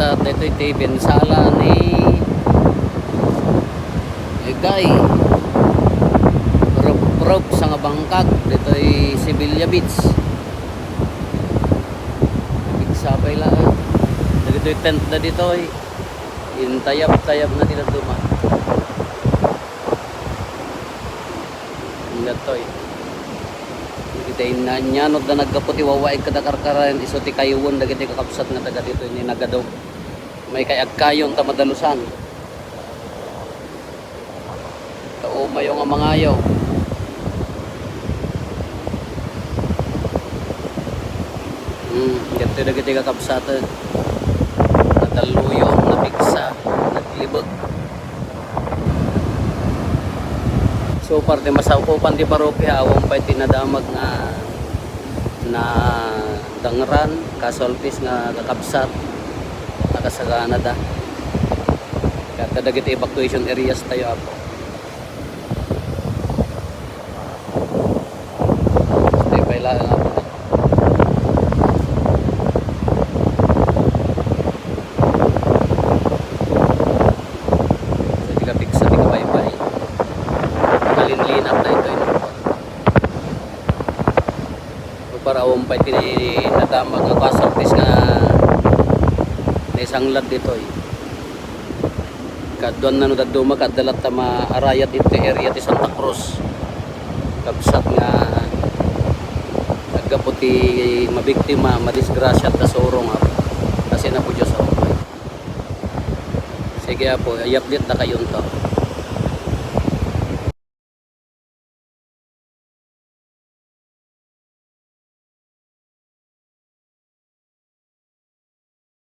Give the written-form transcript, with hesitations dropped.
kabsat dito iti pinsala ni Egay Rup sa nga bangkag dito ay Sevilla Beach. Sabay lang dito yung tent na dito ay tayab na nila duma ito ay kita inanyanod na nagkaputi wawaig kadakarkaran iso ti kayuwon dagiti kakapsat nga taga dito ini nagadog may kayagkayon ta madalusan kaumayo nga mangayaw ganito dagiti kakapsat nadaluyon nabigsa naglibot. So parte masaukupan di parokya awang pa tinadamag na dangran kasolpis nga kakabsat nakasagana da kaya dagiti evacuation areas tayo ako stay pa lang ako linap na ito para umpay tinadamag ng kasalpis nga na isang lad dito kaduan na nudaduma kadalat ta maarayat ito area ti Santa Cruz kabsat nga nagkaputi mabiktima madisgrasya ta surong kasi na po Diyos sige po ayap dit na kayon to